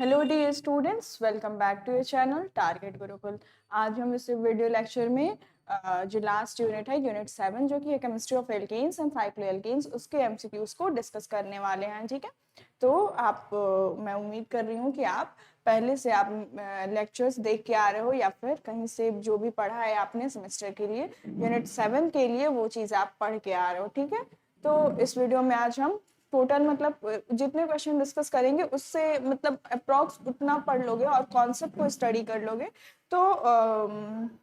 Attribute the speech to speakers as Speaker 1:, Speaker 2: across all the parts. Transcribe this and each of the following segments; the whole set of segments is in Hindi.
Speaker 1: Hello dear students, welcome back to your channel Target Gurukul. आज हम इस वीडियो लेक्चर में जो लास्ट यूनिट है यूनिट 7 जो कि है chemistry of alkanes and cycloalkanes, उसके एमसीक्यूज को डिस्कस करने वाले हैं। ठीक है, तो मैं उम्मीद कर रही हूँ कि आप पहले से आप लेक्चर्स देख के आ रहे हो या फिर कहीं से जो भी पढ़ा है आपने सेमेस्टर के लिए यूनिट 7 के लिए वो चीज़ आप पढ़ के आ रहे हो। ठीक है, तो इस वीडियो में आज हम टोटल मतलब जितने क्वेश्चन डिस्कस करेंगे उससे मतलब अप्रॉक्स उतना पढ़ लोगे और कॉन्सेप्ट को स्टडी कर लोगे तो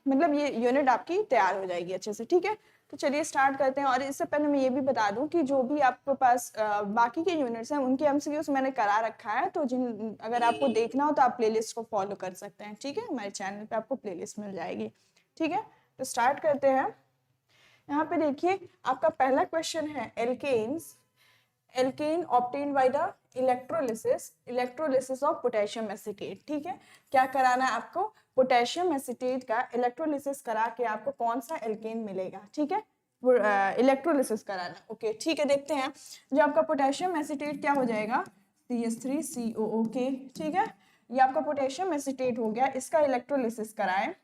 Speaker 1: मतलब ये यूनिट आपकी तैयार हो जाएगी अच्छे से। ठीक है, तो चलिए स्टार्ट करते हैं। और इससे पहले मैं ये भी बता दूं कि जो भी आपके पास बाकी के यूनिट्स हैं उनके एमसीक्यूज मैंने करा रखा है, तो जिन अगर आपको देखना हो तो आप प्लेलिस्ट को फॉलो कर सकते हैं। ठीक है, हमारे चैनल पे आपको प्लेलिस्ट मिल जाएगी। ठीक है, तो स्टार्ट करते हैं। यहाँ पे देखिए आपका पहला क्वेश्चन है alkanes alkane obtained by the electrolysis of potassium acetate. ठीक है, क्या कराना है आपको? पोटेशियम एसीटेट का इलेक्ट्रोलिसिस करा के आपको कौन सा एल्केन मिलेगा। ठीक है, इलेक्ट्रोलिसिस कराना। ओके, ठीक है, देखते हैं। जो आपका पोटेशियम एसीटेट क्या हो जाएगा? CH3COOK। ठीक है, ये आपका पोटेशियम एसीटेट हो गया, इसका इलेक्ट्रोलिसिस कराए,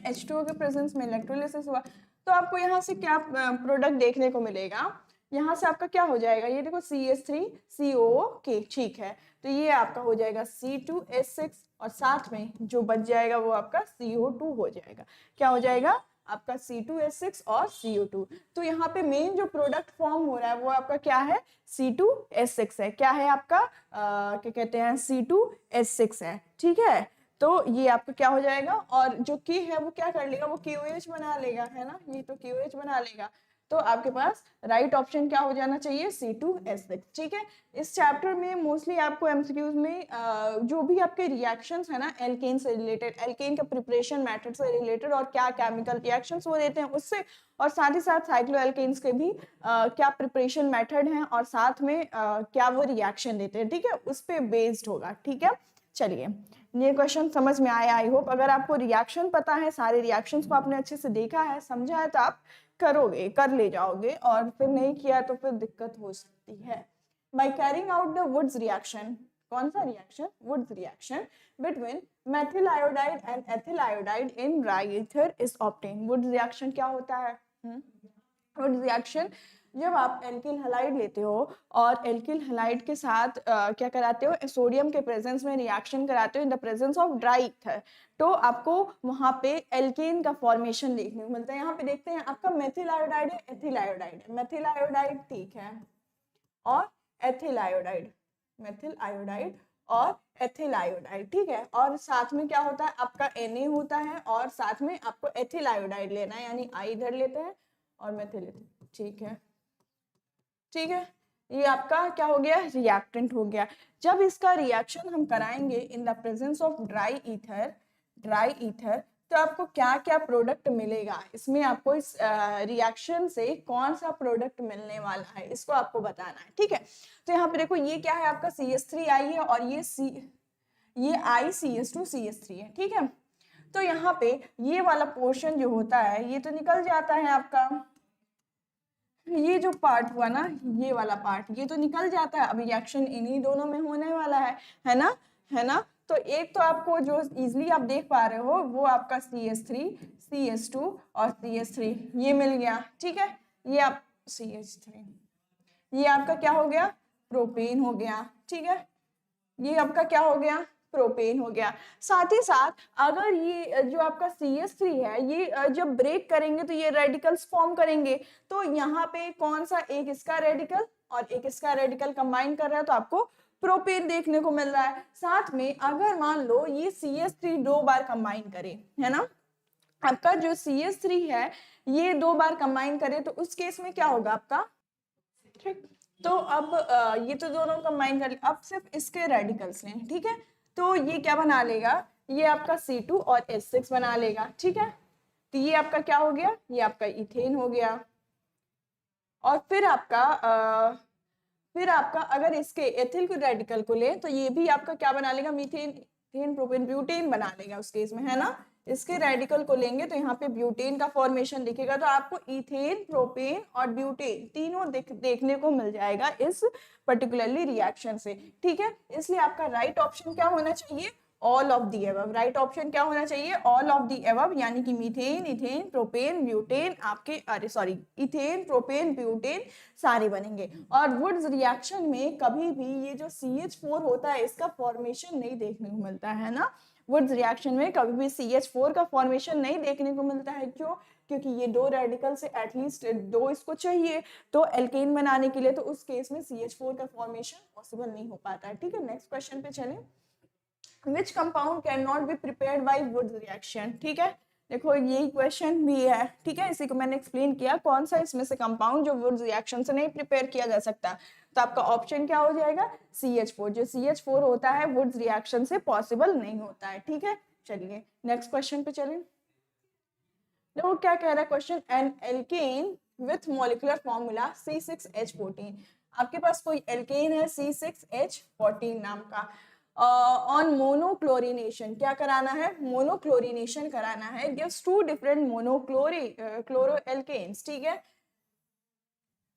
Speaker 1: H2O के प्रेजेंस में इलेक्ट्रोलिसिस हुआ तो आपको यहाँ से क्या प्रोडक्ट देखने को मिलेगा? यहाँ से आपका क्या हो जाएगा? ये देखो CH3COOK। ठीक है, तो ये आपका हो जाएगा C2H6 और साथ में जो बच जाएगा वो आपका CO2 हो जाएगा। क्या हो जाएगा? आपका C2H6 और CO2। तो यहाँ पे मेन जो प्रोडक्ट फॉर्म हो रहा है वो आपका क्या है? C2H6 है। क्या है आपका? क्या कहते हैं? C2H6 है। ठीक है, तो ये आपका क्या हो जाएगा? और जो की है वो क्या कर लेगा? वो KOH बना लेगा, है ना? ये तो KOH बना लेगा। तो आपके पास राइट ऑप्शन क्या हो जाना चाहिए? C2H6। ठीक है, इस चैप्टर में मोस्टली आपको एमसीक्यूज में जो भी आपके रिएक्शंस है ना एल्केन से रिलेटेड, एल्केन का प्रिपरेशन मेथड से रिलेटेड और क्या केमिकल रिएक्शंस वो देते हैं उससे, और साथ ही साथ साइक्लोएल्केन्स के भी क्या प्रिपरेशन मेथड हैं और साथ में क्या वो रिएक्शन देते हैं। ठीक है, उस पर बेस्ड होगा। ठीक है, चलिए ये क्वेश्चन समझ में आया आई होप। अगर आपको रिएक्शन पता है, सारे रिएक्शंस को आपने अच्छे से देखा है, समझा है, तो आप करोगे, कर ले जाओगे, और फिर नहीं किया तो फिर दिक्कत हो सकती है। By carrying out the Wurtz reaction, कौन सा reaction? Wurtz reaction between methyl iodide and ethyl iodide in dry ether is obtain. Wurtz reaction क्या होता है? वुड्स रिएक्शन जब आप एल्किल हैलाइड लेते हो और एल्किल हैलाइड के साथ क्या कराते हो? सोडियम के प्रेजेंस में रिएक्शन कराते हो in the presence of dry ether, तो आपको वहां पे एल्केन का फॉर्मेशन देखने को मिलता है। यहाँ पे देखते हैं आपका मेथिल आयोडाइड है, एथिल आयोडाइड है। मेथिल आयोडाइड, ठीक है, और एथिल आयोडाइड, मेथिल आयोडाइड और एथिल आयोडाइड। ठीक है, और साथ में क्या होता है? आपका Na होता है और साथ में आपको एथिल आयोडाइड लेना है, यानी I इधर लेते हैं और मेथिल लेते हैं। ठीक है, ठीक है, ये आपका क्या हो गया? रिएक्टेंट हो गया। जब इसका रिएक्शन हम कराएंगे in the presence of dry ether, तो आपको क्या क्या प्रोडक्ट मिलेगा? इसमें आपको इस रिएक्शन से कौन सा प्रोडक्ट मिलने वाला है इसको आपको बताना है। ठीक है, तो यहाँ पे देखो ये क्या है? आपका CH3I है और ये ICH2CH3 है। ठीक है, तो यहाँ पे ये वाला पोर्शन जो होता है ये तो निकल जाता है आपका, ये जो पार्ट हुआ ना, ये वाला पार्ट ये तो निकल जाता है। अब रिएक्शन इन्हीं दोनों में होने वाला है ना? है ना? तो एक तो आपको जो इजीली आप देख पा रहे हो वो आपका CH3, CH2 और CH3 ये मिल गया। ठीक है, ये आप CH3, ये आपका क्या हो गया? प्रोपेन हो गया। ठीक है, ये आपका क्या हो गया? प्रोपेन हो गया। साथ ही साथ अगर ये जो आपका CH3 है ये जब ब्रेक करेंगे तो ये रेडिकल्स फॉर्म करेंगे, तो यहाँ पे कौन सा? एक इसका रेडिकल और एक इसका रेडिकल कंबाइन कर रहा है तो आपको प्रोपेन देखने को मिल रहा है। साथ में अगर मान लो ये CH3 दो बार कंबाइन करे, है ना, आपका जो CH3 है ये दो बार कंबाइन करे तो उस केस में क्या होगा आपका? ठीक, तो अब ये तो दोनों कंबाइन कर, अब सिर्फ इसके रेडिकल्स लें। ठीक है, तो ये क्या बना लेगा? ये आपका C2 और H6 बना लेगा। ठीक है, तो ये आपका क्या हो गया? ये आपका इथेन हो गया। और फिर आपका अगर इसके एथिल के रेडिकल को ले तो ये भी आपका क्या बना लेगा? मीथेन, इथेन, प्रोपेन, ब्यूटेन बना लेगा उस केस में, है ना? इसके रेडिकल को लेंगे तो यहाँ पे ब्यूटेन का फॉर्मेशन दिखेगा, तो आपको इथेन, प्रोपेन और ब्यूटेन तीनों देखने को मिल जाएगा इस पर्टिकुलरली रिएक्शन से, ठीक है। इसलिए आपका राइट ऑप्शन क्या होना चाहिए, all of the above. Right option क्या होना चाहिए, ऑल ऑफ दी एबव, यानी कि मीथेन, इथेन, प्रोपेन, ब्यूटेन आपके, अरे सॉरी, इथेन, प्रोपेन, ब्यूटेन सारे बनेंगे। और वुड्स रिएक्शन में कभी भी ये जो CH4 होता है इसका फॉर्मेशन नहीं देखने को मिलता है ना। वुड्स रिएक्शन में कभी भी CH4 का फॉर्मेशन नहीं देखने को मिलता है। क्यों? क्योंकि ये दो रेडिकल से एटलीस्ट दो इसको चाहिए तो एल्केन बनाने के लिए, तो उस केस में CH4 का फॉर्मेशन पॉसिबल नहीं हो पाता है, ठीक है। नेक्स्ट क्वेश्चन पे चलें। Which compound cannot be prepared by Woods reaction, ठीक है। देखो यही क्वेश्चन भी है, ठीक है, इसी को मैंने एक्सप्लेन किया कौन सा इसमें से कंपाउंड जो वुड्स रिएक्शन से नहीं प्रिपेयर किया जा सकता। तो आपका ऑप्शन क्या हो जाएगा, CH4। जो CH4 होता है वुड्स रिएक्शन से पॉसिबल नहीं होता है, ठीक है। चलिए नेक्स्ट क्वेश्चन पे चलें। देखो क्या कह रहा है question, an alkane with molecular formula C6H14। आपके पास कोई एल्केन है C6H14 नाम का, ऑन मोनोक्लोरिनेशन, क्या कराना है, मोनोक्लोरिनेशन कराना है, गिव्स टू डिफरेंट क्लोरोएल्केन्स, ठीक है।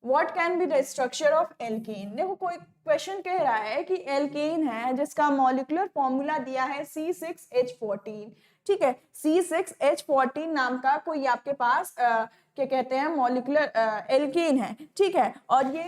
Speaker 1: What can be the structure of alkane? देखो कोई क्वेश्चन कह रहा है कि एल्केन है जिसका मॉलिक्यूलर फॉर्मूला दिया है C6H14, ठीक है। C6H14 नाम का कोई आपके पास क्या कहते हैं मॉलिक्यूलर एल्केन है, ठीक है। और ये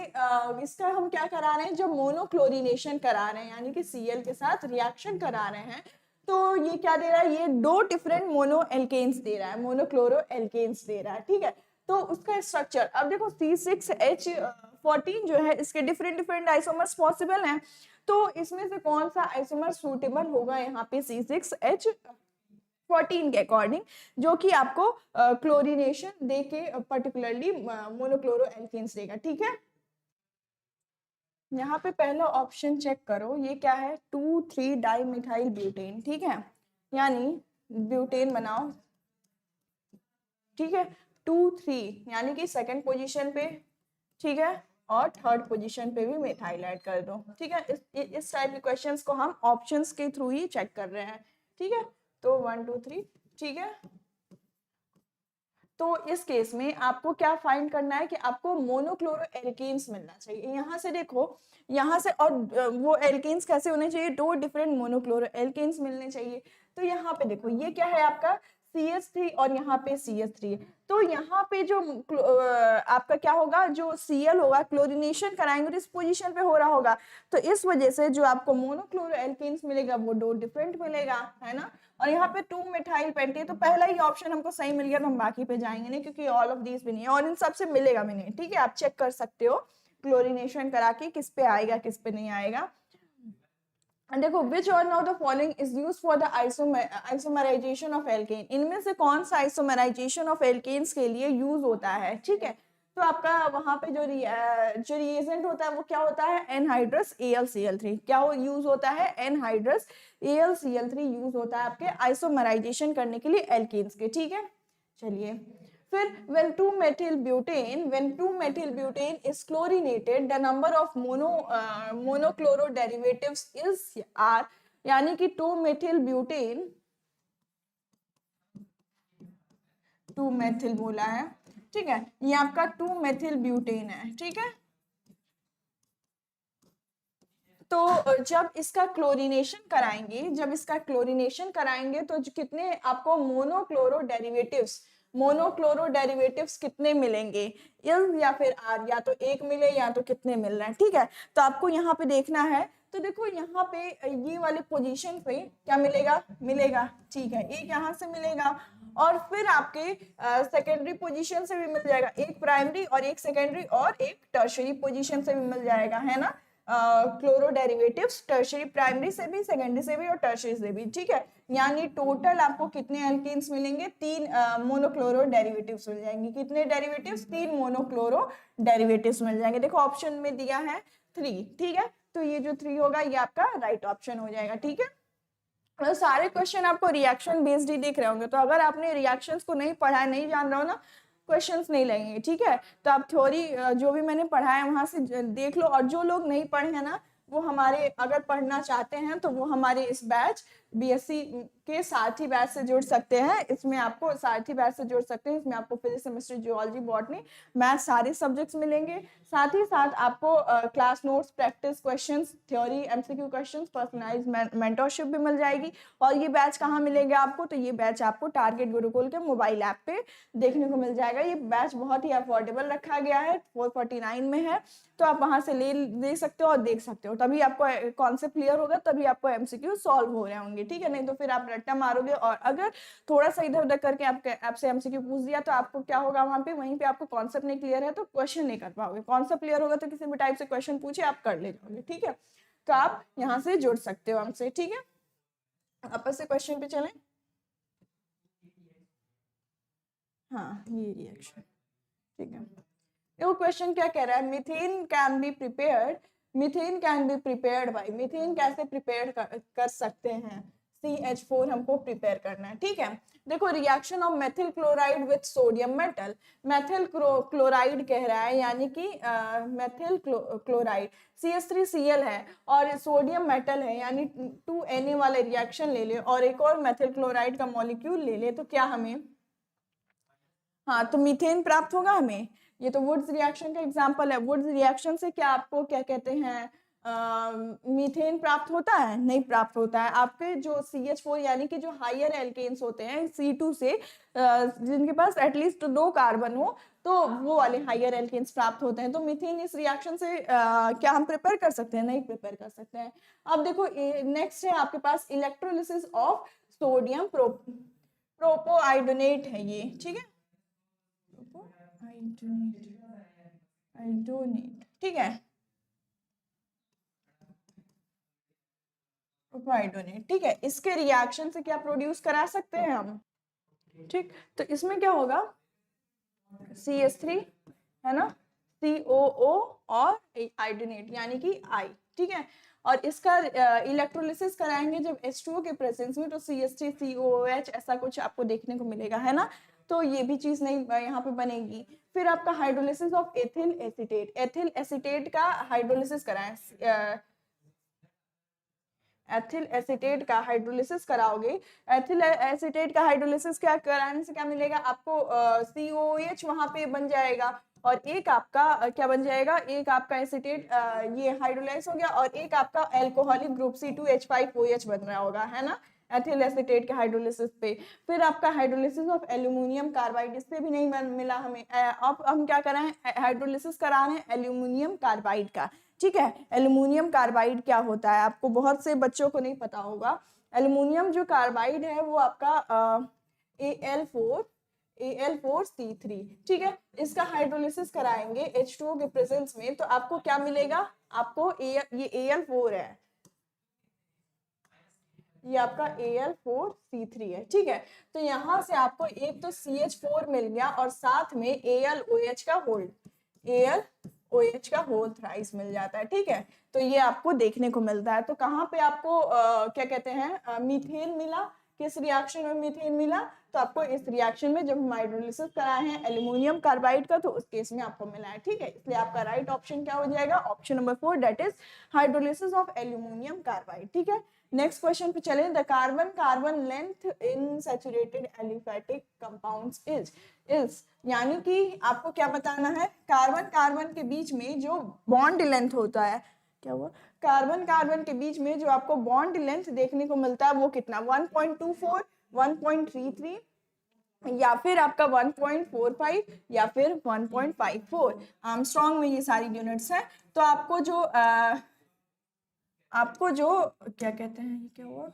Speaker 1: इसका हम क्या करा रहे हैं, जब मोनोक्लोरिनेशन करा रहे हैं यानी कि Cl के साथ रिएक्शन करा रहे हैं, तो ये क्या दे रहा है, ये दो डिफरेंट मोनो एल्केन्स दे रहा है, मोनोक्लोरो एल्केन्स दे रहा है, ठीक है। तो उसका स्ट्रक्चर, अब देखो C6H14 जो है इसके डिफरेंट आइसोमर्स पॉसिबल हैं, तो इसमें से कौन सा आइसोमर सूटेबल होगा यहाँ पे C6H14 के अकॉर्डिंग, जो कि आपको क्लोरिनेशन दे के पर्टिकुलरली मोनोक्लोरो एल्केन्स देगा, ठीक है। यहाँ पे पहला ऑप्शन चेक करो, ये क्या है, 2,3 डाइमिथाइल ब्यूटेन, ठीक है, यानी ब्यूटेन बनाओ, ठीक है। 2,3 यानी कि सेकंड पोजीशन पे, ठीक है, और थर्ड पोजीशन पे भी मिथाइल ऐड कर दो, ठीक है। इस टाइप के क्वेश्चंस को हम ऑप्शंस के थ्रू ही चेक कर रहे हैं, ठीक है। तो 1 2 3, ठीक है। तो इस केस में आपको क्या फाइंड करना है कि आपको मोनोक्लोरो एल्केन्स मिलना चाहिए। यहाँ से देखो, यहाँ से, और वो एल्केन्स कैसे होने चाहिए, दो डिफरेंट मोनोक्लोरो एल्केन्स मिलने चाहिए। तो यहाँ पे देखो ये क्या है आपका CH3 और यहाँ पे CH3, तो यहाँ पे जो आपका क्या होगा, जो Cl होगा क्लोरिनेशन कराएंगे तो इस पोजीशन पे हो रहा होगा, तो इस वजह से जो आपको मोनोक्लोरो एल्केन्स मिलेगा वो दो डिफरेंट मिलेगा, है ना। और यहाँ पे 2 मिथाइल पेंटेन, तो पहला ही ऑप्शन हमको सही मिल गया, तो हम बाकी पे जाएंगे नहीं क्योंकि ऑल ऑफ दीज भी नहीं है और इन सब से मिलेगा भी नहीं, ठीक है। आप चेक कर सकते हो क्लोरिनेशन करा के किस पे आएगा किस पे नहीं आएगा। देखो which one of the following is used for the isomerization of alkane, इनमें से कौन सा isomerization of alkanes के लिए यूज होता है, ठीक है। तो आपका वहां पे जो रिएजेंट होता है वो क्या होता है, एनहाइड्रस AlCl3, क्या वो यूज होता है, एनहाइड्रस AlCl3 यूज होता है आपके आइसोमराइजेशन करने के लिए एल्केन्स के, ठीक है। चलिए फिर when 2-methyl butane is chlorinated, the number of monochloro derivatives is R, यानी कि 2-methyl बोला है, ठीक है, ये आपका 2-methyl butane है, ठीक है। तो जब इसका क्लोरिनेशन कराएंगे तो कितने आपको मोनोक्लोरो डेरिवेटिव्स कितने मिलेंगे, इल या फिर आर, या तो एक मिले या तो कितने मिल रहे हैं, ठीक है। तो आपको यहाँ पे देखना है, तो देखो यहाँ पे ये वाले पोजीशन पे क्या मिलेगा, ठीक है, एक यहाँ से मिलेगा और फिर आपके सेकेंडरी पोजीशन से भी मिल जाएगा, एक प्राइमरी और एक सेकेंडरी और एक टर्शरी पोजीशन से भी मिल जाएगा, है ना। क्लोरो डेरिवेटिव्स टर्शरी, प्राइमरी से भी, सेकेंडरी से भी और टर्शरी से भी, ठीक है। यानी टोटल आपको कितने एल्केन्स मिलेंगे, 3 मोनोक्लोरो डेरिवेटिव्स मिल जाएंगे। कितने डेरिवेटिव्स, 3 मोनोक्लोरो डेरिवेटिव्स मिल जाएंगे। देखो ऑप्शन में दिया है 3, ठीक है, तो ये जो 3 होगा ये आपका राइट ऑप्शन हो जाएगा, ठीक है। तो सारे क्वेश्चन आपको रिएक्शन बेस्ड ही दिख रहे होंगे, तो अगर आपने रिएक्शंस को नहीं पढ़ा है, नहीं जान रहे हो ना, क्वेश्चंस नहीं लगेंगे, ठीक है। तो आप थ्योरी जो भी मैंने पढ़ा है वहां से देख लो, और जो लोग नहीं पढ़े हैं ना वो हमारे, अगर पढ़ना चाहते हैं तो वो हमारे इस बैच बीएससी के सारथी बैच से जुड़ सकते हैं। इसमें आपको सारथी बैच से जुड़ सकते हैं, इसमें आपको physics, chemistry, geology, botany, math सारे सब्जेक्ट्स मिलेंगे। साथ ही साथ आपको class notes, practice questions, theory, MCQ questions, personalised mentorship भी मिल जाएगी। और ये बैच कहाँ मिलेगा आपको? तो ये बैच आपको टारगेट गुरुकुल के मोबाइल ऐप पे देखने को मिल जाएगा। ये बैच बहुत ही अफोर्डेबल रखा गया है, 449 में है, तो आप वहां से ले सकते हो और देख सकते हो। तभी आपको कॉन्सेप्ट क्लियर होगा, तभी आपको एमसीक्यू सॉल्व हो रहे होंगे, ठीक है। नहीं तो फिर आप रट्टा मारोगे और अगर थोड़ा सा इधर उधर करके आपसे एमसीक्यू पूछ दिया तो आपको क्या होगा, वहां पे वहीं पे आपको कॉन्सेप्ट नहीं क्लियर है तो क्वेश्चन नहीं कर पाओगे। कॉन्सेप्ट क्लियर होगा तो किसी भी टाइप से क्वेश्चन पूछे आप कर ले जाओगे, ठीक है। तो आप यहाँ से जुड़ सकते हो हमसे, ठीक है। आपस से क्वेश्चन पे चलें। हाँ, ये रिएक्शन, ठीक है। देखो क्वेश्चन क्या कह रहा है, methane can be prepared, methane can be prepared by, methane कैसे प्रिपेयर कर सकते हैं, CH4 हमको प्रिपेयर करना है, ठीक है। देखो reaction of methyl chloride with sodium metal, methyl chloride कह रहा है, यानी कि मेथिल क्लोराइड CH3Cl है और सोडियम मेटल है, यानी 2Na वाले रिएक्शन ले ले और एक और मेथिल क्लोराइड का मॉलिक्यूल ले ले, तो क्या हमें, हाँ, तो मीथेन प्राप्त होगा हमें। ये तो वुड्स रिएक्शन का एग्जांपल है। वुड्स रिएक्शन से क्या आपको क्या कहते हैं, मीथेन प्राप्त होता है? नहीं प्राप्त होता है। आपके जो CH4 यानी कि जो हायर एल्केन्स होते हैं C2 से, जिनके पास एटलीस्ट 2 कार्बन हो, तो वो वाले हायर एल्केन्स प्राप्त होते हैं। तो मीथेन इस रिएक्शन से क्या हम प्रिपेयर कर सकते हैं? नहीं प्रिपेयर कर सकते हैं। अब देखो नेक्स्ट है आपके पास इलेक्ट्रोलिसिस ऑफ सोडियम प्रोपोआइडोनेट है ये, ठीक है, आइडोनेट, ठीक है, आइडोनेट, ठीक है। इसके रिएक्शन से क्या प्रोड्यूस करा सकते हैं हम, ठीक। तो इसमें क्या होगा, CH3 है ना, COO और आइडोनेट यानी कि I, ठीक है। और इसका इलेक्ट्रोलिसिस कराएंगे जब H2O के प्रेजेंस में, तो CH3COOH ऐसा कुछ आपको देखने को मिलेगा, है ना। तो ये भी चीज नहीं यहाँ पे बनेगी। फिर आपका hydrolysis of ethyl acetate, ethyl acetate का हाइड्रोलिसिस कराएं, एथिल एसीटेट का हाइड्रोलिसिस कराओगे। एथिल एसीटेट का हाइड्रोलिसिस क्या कराने से क्या मिलेगा आपको, COOH वहां पे बन जाएगा और एक आपका क्या बन जाएगा, एक आपका एसीटेट ये हाइड्रोलाइज हो गया और एक आपका अल्कोहलिक ग्रुप C2H5OH बन रहा होगा, है ना, एथिल एसीटेट के हाइड्रोलिसिस पे। फिर आपका हाइड्रोलिसिस ऑफ एल्यूमिनियम कार्बाइड, इससे भी नहीं मिला हमें। अब हम क्या कराएं, हाइड्रोलिसिस करा रहे हैं एल्यूमिनियम कार्बाइड का, ठीक है। एल्यूमिनियम कार्बाइड क्या होता है, आपको बहुत से बच्चों को नहीं पता होगा। एल्यूमिनियम जो कार्बाइड है वो आपका Al4C3, ठीक है। इसका हाइड्रोलिसिस कराएंगे H2O के प्रेजेंस में, तो आपको क्या मिलेगा, आपको ये Al4 है, ये आपका Al4C3 है, ठीक है। तो यहां से आपको एक तो CH4 मिल गया और साथ में AlOH का होल्ड, AlOH का होल थ्राइस मिल जाता है, ठीक है। तो ये आपको देखने को मिलता है। तो कहाँ पे आपको क्या कहते हैं, मीथेन मिला, किस रिएक्शन में मीथेन मिला, तो आपको इस रिएक्शन में जब हम हाइड्रोलिसिस कराए हैं एल्यूमिनियम कार्बाइड का, तो उस केस में आपको मिला है, ठीक है। इसलिए आपका राइट ऑप्शन क्या हो जाएगा, option number 4, that is hydrolysis of aluminium carbide, ठीक है। नेक्स्ट क्वेश्चन पे चले, the carbon carbon length in saturated aliphatic compounds is, यानी कि आपको क्या बताना है, कार्बन कार्बन के बीच में जो बॉन्ड लेंथ होता है, क्या हुआ, कार्बन कार्बन के बीच में जो आपको बॉन्ड लेंथ देखने को मिलता है वो कितना, 1.24, 1.33 या फिर आपका 1.45 या फिर 1.54। आर्मस्ट्रॉन्ग में ये सारी यूनिट्स हैं। तो आपको जो क्या कहते हैं, ये क्या हुआ,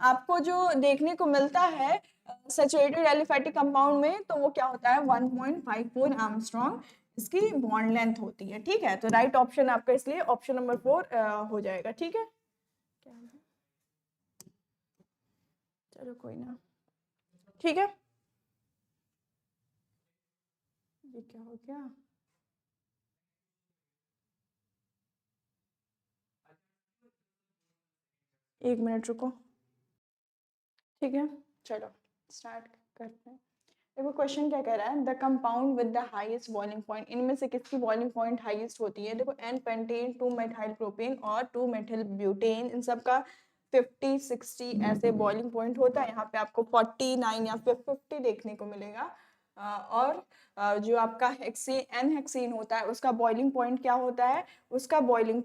Speaker 1: आपको जो देखने को मिलता है सैचुरेटेड एलिफैटिक कंपाउंड में, तो वो क्या होता है, 1.54 आर्मस्ट्रॉन्ग इसकी बॉन्ड लेंथ होती है, ठीक है। तो राइट ऑप्शन आपका इसलिए ऑप्शन नंबर 4 हो जाएगा, ठीक है। चलो कोई ना, ठीक है। ये क्या हो गया, एक मिनट रुको, ठीक है। चलो स्टार्ट करते हैं। देखो क्वेश्चन क्या कह रहा है, the compound with the highest boiling point, इनमें से किसकी बॉइलिंग पॉइंट हाईएस्ट होती है। देखो N पेंटेन, 2 मेथाइल प्रोपेन और 2 मेथिल ब्यूटेन, इन सब का 50, 60 ऐसे बॉइलिंग पॉइंट होता है। यहाँ पे आपको 49 या फिर 50 देखने को मिलेगा। और जो आपका हेक्सेन एन हेक्सेन होता है उसका बॉइलिंग पॉइंट क्या होता है, उसका बॉइलिंग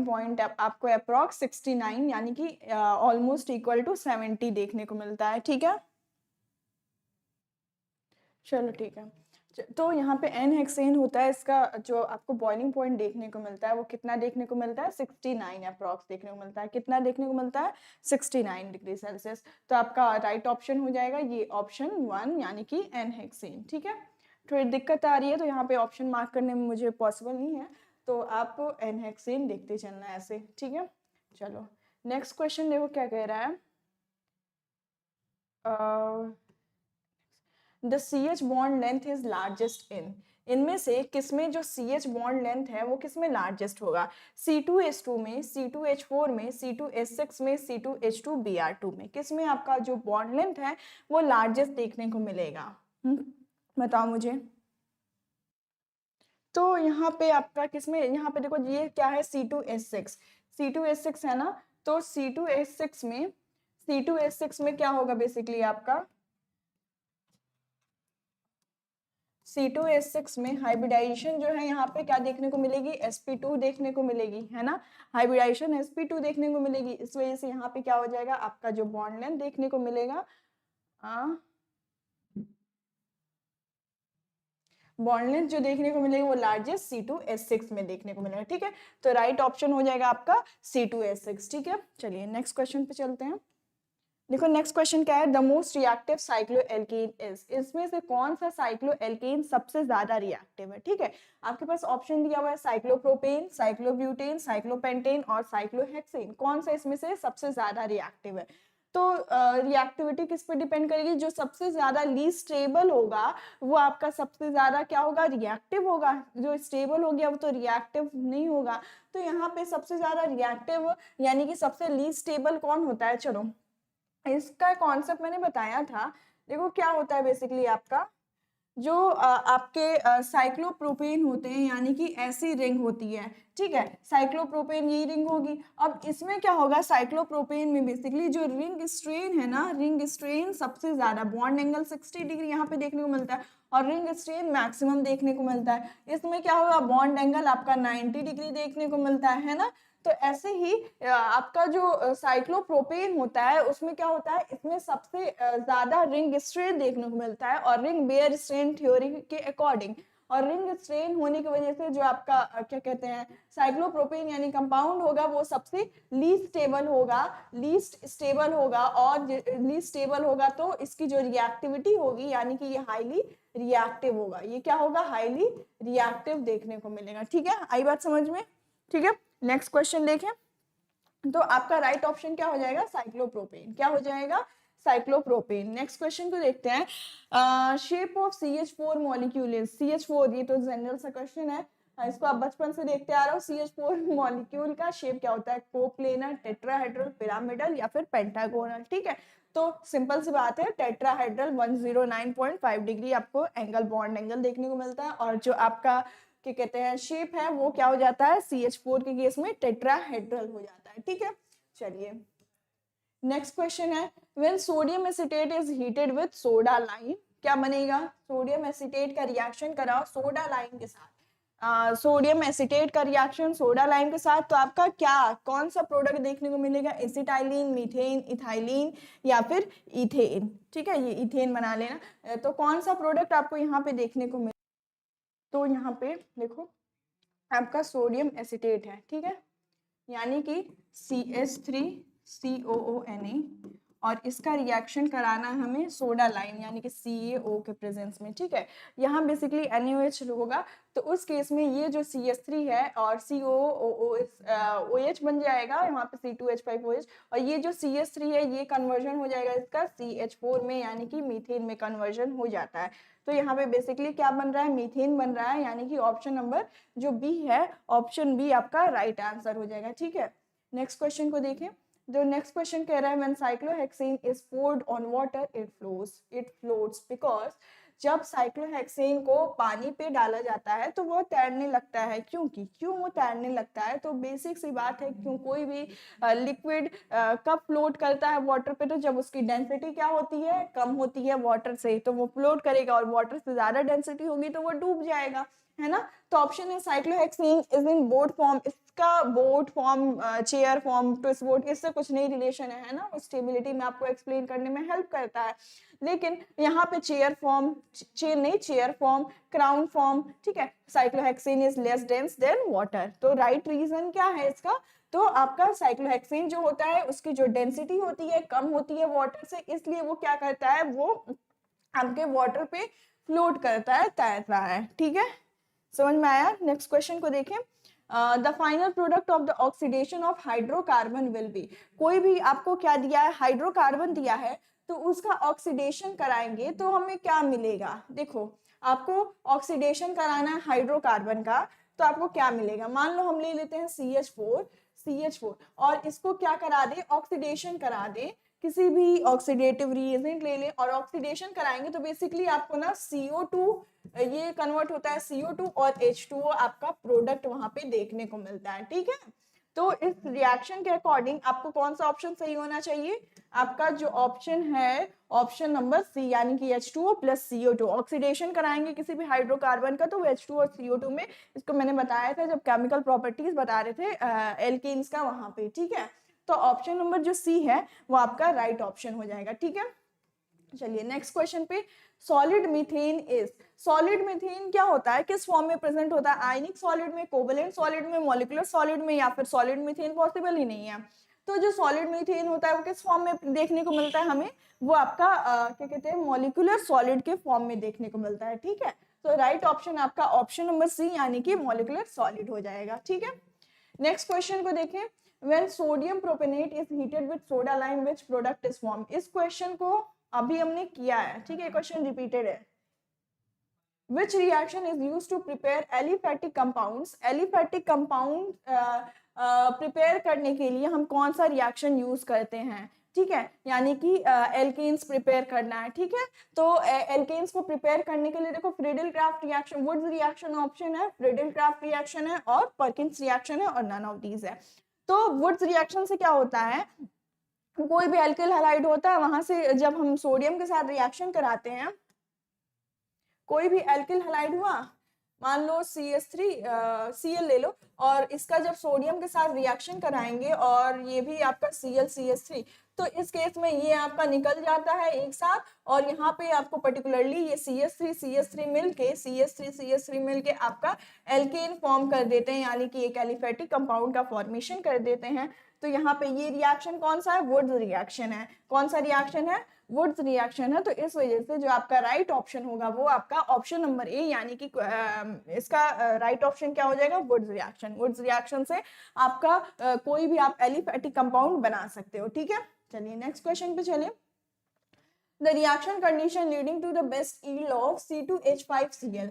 Speaker 1: पॉइंट आपको अप्रॉक्स 69 यानी कि ऑलमोस्ट इक्वल टू 70 देखने को मिलता है। ठीक है, चलो ठीक है। तो यहाँ पे एन हेक्सेन होता है, इसका जो आपको बॉइलिंग पॉइंट देखने को मिलता है वो कितना देखने को मिलता है, 69 अप्रॉक्स देखने को मिलता है। कितना देखने को मिलता है, 69 डिग्री सेल्सियस। तो आपका राइट ऑप्शन हो जाएगा ये ऑप्शन 1 यानी कि एन हेक्सेन। ठीक है, थोड़ी दिक्कत आ रही है तो यहाँ पे ऑप्शन मार्क करने में मुझे पॉसिबल नहीं है, तो आप एन हेक्सेन देखते चलना ऐसे। ठीक है, चलो नेक्स्ट क्वेश्चन देखो क्या कह रहा है। The C H bond length is largest in, इनमें से किसमें जो सी एच बॉन्ड लेंथ है वो किसमें लार्जेस्ट होगा, C2H2 में, C2H4 में, C2H6 में, C2H2Br2 में, किसमें आपका जो बॉन्ड लेंथ है वो लार्जेस्ट देखने को मिलेगा। बताओ मुझे। तो यहाँ पे आपका किसमें, यहाँ पे देखो ये क्या है, C2H6, C2H6 है ना, तो C2H6 में क्या होगा बेसिकली आपका, C2H6 में हाइब्रिडाइजेशन जो है यहाँ पे क्या देखने को मिलेगी, sp2 देखने को मिलेगी, है ना, हाइब्रिडाइजेशन sp2 देखने को मिलेगी। इस वजह से यहाँ पे क्या हो जाएगा, आपका जो बॉन्ड लेंथ देखने को मिलेगा, बॉन्ड लेंथ जो देखने को मिलेगी वो लार्जेस्ट C2H6 में देखने को मिलेगा। ठीक है, तो राइट ऑप्शन हो जाएगा आपका C2H6। ठीक है, चलिए नेक्स्ट क्वेश्चन पे चलते हैं। देखो नेक्स्ट क्वेश्चन क्या है, the most reactive cycloalkane is, इसमें से कौन सा साइक्लोएल्केन सबसे ज्यादा रिएक्टिव है। ठीक है, आपके पास ऑप्शन दिया हुआ है साइक्लोप्रोपेन, साइक्लोब्यूटेन, साइक्लोपेंटेन और साइक्लोहेक्सेन, कौन सा इसमें से सबसे ज्यादा रिएक्टिव है। तो रिएक्टिविटी किस पे डिपेंड करेगी, जो सबसे ज्यादा लीस्ट स्टेबल होगा वो आपका सबसे ज्यादा क्या होगा, रिएक्टिव होगा, जो स्टेबल हो गया वो तो रिएक्टिव नहीं होगा। तो यहाँ पे सबसे ज्यादा रिएक्टिव यानी कि सबसे लीस्ट स्टेबल कौन होता है, चलो इसका कॉन्सेप्ट मैंने बताया था। देखो क्या होता है बेसिकली आपका जो आपके साइक्लोप्रोपेन होते हैं यानी कि ऐसी रिंग होती है। ठीक है, साइक्लोप्रोपेन यही रिंग होगी। अब इसमें क्या होगा, साइक्लोप्रोपेन में बेसिकली जो रिंग स्ट्रेन है ना, रिंग स्ट्रेन सबसे ज्यादा, बॉन्ड एंगल 60 डिग्री यहाँ पे देखने को मिलता है और रिंग स्ट्रेन मैक्सिमम देखने को मिलता है। इसमें क्या होगा, बॉन्ड एंगल आपका 90 डिग्री देखने को मिलता है ना। तो ऐसे ही आपका जो साइक्लोप्रोपेन होता है उसमें क्या होता है, इसमें सबसे ज्यादा रिंग स्ट्रेन देखने को मिलता है और रिंग बेयर स्ट्रेन थ्योरी के अकॉर्डिंग, और रिंग स्ट्रेन होने की वजह से जो आपका क्या कहते हैं साइक्लोप्रोपेन यानी कंपाउंड होगा वो सबसे लीस्ट स्टेबल होगा और लीस्ट स्टेबल होगा तो इसकी जो रिएक्टिविटी होगी यानी कि ये हाईली रिएक्टिव होगा। ये क्या होगा, हाईली रिएक्टिव देखने को मिलेगा। ठीक है, आई बात समझ में। ठीक है, नेक्स्ट क्वेश्चन देखें। तो आपका राइट ऑप्शन क्या हो जाएगा, साइक्लोप्रोपेन, क्या हो जाएगा, साइक्लोप्रोपेन। नेक्स्ट क्वेश्चन को देखते हैं। Shape of CH4 molecule is, CH4 ये तो जनरल सा क्वेश्चन है, इसको आप बचपन से देखते आ रहे हो। CH4 मॉलिक्यूल का शेप क्या होता है, कोप्लेनर, टेट्राहेड्रल, पिरामिडल या फिर पेंटागोनल। ठीक है, तो सिंपल सी बात है, टेट्राहेड्रल 109.5 डिग्री आपको एंगल, बॉन्ड एंगल देखने को मिलता है और जो आपका क्या कहते हैं शेप है वो क्या हो जाता है, CH4 के केस में टेट्राहेड्रल हो जाता है। ठीक है, चलिए नेक्स्ट क्वेश्चन है, when sodium acetate is heated with soda lime, क्या बनेगा, सोडियम एसिटेट का रिएक्शन कराओ सोडा लाइम के साथ, सोडियम एसिटेट का रिएक्शन सोडा लाइम के साथ, तो आपका क्या कौन सा प्रोडक्ट देखने को मिलेगा, एसिटाइलिन, मीथेन, इथाइलिन या फिर इथेन। ठीक है, ये इथेन बना लेना। तो कौन सा प्रोडक्ट आपको यहाँ पे देखने को मिलेगा, तो यहाँ पे देखो आपका सोडियम एसिटेट है। ठीक है, यानी कि CH3COONA और इसका रिएक्शन कराना हमें सोडा लाइम यानी कि CaO के प्रेजेंस में। ठीक है, यहाँ बेसिकली NaOH होगा तो उस केस में ये जो CH3 है और COOH बन जाएगा यहाँ पे C2H5OH और ये जो CH3 है ये कन्वर्जन हो जाएगा इसका CH4 में यानी कि मीथेन में कन्वर्जन हो जाता है। तो यहाँ पे बेसिकली क्या बन रहा है, मीथेन बन रहा है यानी कि ऑप्शन नंबर जो बी है, ऑप्शन बी आपका राइट आंसर हो जाएगा। ठीक है, नेक्स्ट क्वेश्चन को देखें। जो नेक्स्ट क्वेश्चन कह रहा है when cyclohexane is poured on water it floats because, जब साइक्लोहेक्सेन को पानी पे डाला जाता है तो वो तैरने लगता है। क्यों वो तैरने लगता है? तो बेसिक सी बात है, क्यों कोई भी लिक्विड कब फ्लोट करता है वाटर पे? तो जब उसकी डेंसिटी क्या होती है, कम होती है वाटर से, तो वो फ्लोट करेगा, और वाटर से ज्यादा डेंसिटी होगी तो वो डूब जाएगा, है ना। तो ऑप्शन है cyclohexane is in boat form. इसका boat form, chair form, twist boat, इससे कुछ नहीं रिलेशन है ना, स्टेबिलिटी में आपको एक्सप्लेन करने में हेल्प करता है। लेकिन यहाँ पे चेयर फॉर्म, चेयर नहीं, चेयर फॉर्म, क्राउन फॉर्म, ठीक है। Cyclohexane is less dense then water. तो राइट रीजन क्या है इसका? तो आपका साइक्लोहेक्सेन जो होता है उसकी जो डेंसिटी होती है कम होती है वाटर से, इसलिए वो क्या करता है, वो आपके वाटर पे फ्लोट करता है, तैर रहा है, ठीक है। समझ में आया? नेक्स्ट क्वेश्चन को देखें। The final product of the oxidation of hydrocarbon will be. कोई भी आपको क्या दिया है, हाइड्रोकार्बन दिया है, तो उसका ऑक्सीडेशन कराएंगे तो हमें क्या मिलेगा? देखो, आपको ऑक्सीडेशन कराना है हाइड्रोकार्बन का, तो आपको क्या मिलेगा? मान लो हम ले लेते हैं CH4 और इसको क्या करा दे, ऑक्सीडेशन करा दे, किसी भी ऑक्सीडेटिव रिएजेंट ले ले और ऑक्सीडेशन कराएंगे तो बेसिकली आपको ना CO2 ये कन्वर्ट होता है CO2 और H2O आपका प्रोडक्ट वहां पे देखने को मिलता है, ठीक है। तो इस रिएक्शन के अकॉर्डिंग आपको कौन सा ऑप्शन सही होना चाहिए? आपका जो ऑप्शन है ऑप्शन नंबर सी, यानी कि H2O प्लस CO2। ऑक्सीडेशन कराएंगे किसी भी हाइड्रोकार्बन का तो वो H2O और CO2 में, इसको मैंने बताया था जब केमिकल प्रॉपर्टीज बता रहे थे एल्केन्स का वहां पे, ठीक है। तो ऑप्शन नंबर जो सी है वो आपका राइट ऑप्शन हो जाएगा, ठीक है। चलिए नेक्स्ट क्वेश्चन पे। Solid methane is, solid methane क्या होता है, किस फॉर्म में प्रेजेंट होता है? आयनिक सॉलिड में, कोवेलेंट सॉलिड में, मॉलिक्यूलर सॉलिड में, या फिर सॉलिड मीथेन पॉसिबल ही नहीं है। तो जो सॉलिड मीथेन होता है वो किस फॉर्म में देखने को मिलता है हमें? वो आपका क्या कहते हैं, मॉलिक्यूलर सॉलिड के फॉर्म में देखने को मिलता है, ठीक है। तो राइट ऑप्शन आपका ऑप्शन नंबर सी, यानी कि मॉलिक्यूलर सॉलिड हो जाएगा, ठीक है। नेक्स्ट क्वेश्चन को देखें। When sodium propionate is heated with soda lime, which product is formed? इस क्वेश्चन को अभी हमने किया है, ठीक है, क्वेश्चन रिपीटेड है। Which reaction is used to prepare aliphatic compounds? Aliphatic compound prepare करने के लिए हम कौन सा रिएक्शन यूज करते हैं, ठीक है, यानी कि एल्केन्स प्रिपेयर करना है, ठीक है। तो एल्केन्स को प्रिपेयर करने के लिए देखो, Friedel craft reaction, Wurtz reaction option है, फ्रीडल क्राफ्ट रिएक्शन है और परकिंस रिएक्शन है, और नन ऑफ दीज है। तो वुड्स रिएक्शन से क्या होता है, कोई भी एल्किल हैलाइड होता है, वहां से जब हम सोडियम के साथ रिएक्शन कराते हैं, कोई भी एल्किल हैलाइड हुआ, मान लो Cl ले लो, और इसका जब सोडियम के साथ रिएक्शन कराएंगे और ये भी आपका ClCH3, तो इस केस में ये आपका निकल जाता है एक साथ, और यहाँ पे आपको पर्टिकुलरली ये CH3 मिलके आपका एल्केन फॉर्म कर देते हैं, यानी कि एक एलिफेटिक कंपाउंड का फॉर्मेशन कर देते हैं। तो यहाँ पे ये रिएक्शन कौन सा है? वुड्स रिएक्शन है। कौन सा रिएक्शन है? वुड्स रिएक्शन है। तो इस वजह से जो आपका राइट ऑप्शन होगा वो आपका ऑप्शन नंबर ए, यानी कि इसका राइट ऑप्शन क्या हो जाएगा? Wurtz reaction. वुड्स रिएक्शन से आपका कोई भी आप एलिफेटिक कंपाउंड बना सकते हो, ठीक है। चलिए नेक्स्ट क्वेश्चन पे चलिए। The reaction condition leading to the best yield of C2H5Cl।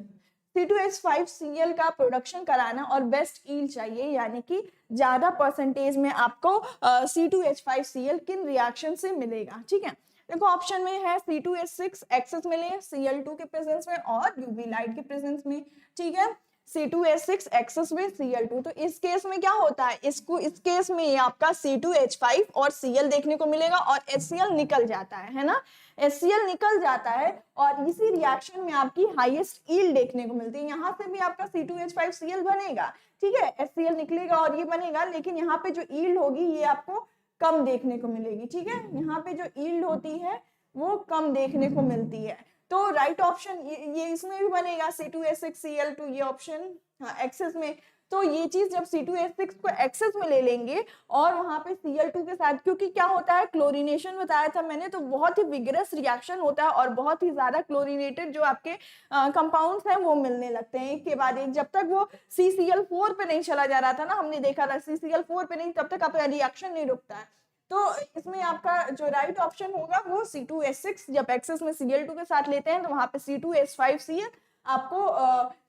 Speaker 1: C2H5Cl का प्रोडक्शन कराना और बेस्ट यील्ड चाहिए, यानी कि ज्यादा परसेंटेज में आपको C2H5Cl किन रिएक्शन से मिलेगा, ठीक है। देखो ऑप्शन में है C2H6 एक्सेस मिले Cl2 के प्रेजेंस में और यूवी लाइट के प्रेजेंस में, ठीक है। C2H6 एक्सेस में Cl2, तो इस केस में क्या होता है, इस केस में आपका C2H5 और Cl देखने को मिलेगा और HCl निकल जाता है ना, HCl निकल जाता है, और इसी रिएक्शन में आपकी हाईएस्ट यील्ड देखने को मिलती है। यहाँ से भी आपका C2H5Cl बनेगा, ठीक है, HCl निकलेगा और ये बनेगा, लेकिन यहाँ पे जो यील्ड होगी ये आपको कम देखने को मिलेगी, ठीक है। यहाँ पे जो यील्ड होती है वो कम देखने को मिलती है। तो राइट ऑप्शन ये इसमें भी बनेगा C2H6 Cl2, ये ऑप्शन हाँ एक्सेस में। तो ये चीज जब C2H6 को एक्सेस में ले लेंगे और वहां पे Cl2 के साथ, क्योंकि क्या होता है, क्लोरीनेशन बताया था मैंने, तो बहुत ही विगरस रिएक्शन होता है और बहुत ही ज्यादा क्लोरीनेटेड जो आपके कंपाउंड्स हैं वो मिलने लगते हैं एक के बाद एक। जब तक वो CCl4 पे नहीं चला जा रहा था ना, हमने देखा था CCl4 पे नहीं, तब तक आपका रिएक्शन नहीं रुकता है। तो इसमें आपका जो राइट ऑप्शन होगा वो C2H6, जब एक्सेस में Cl2 के साथ लेते हैं तो वहां पे C2H5Cl आपको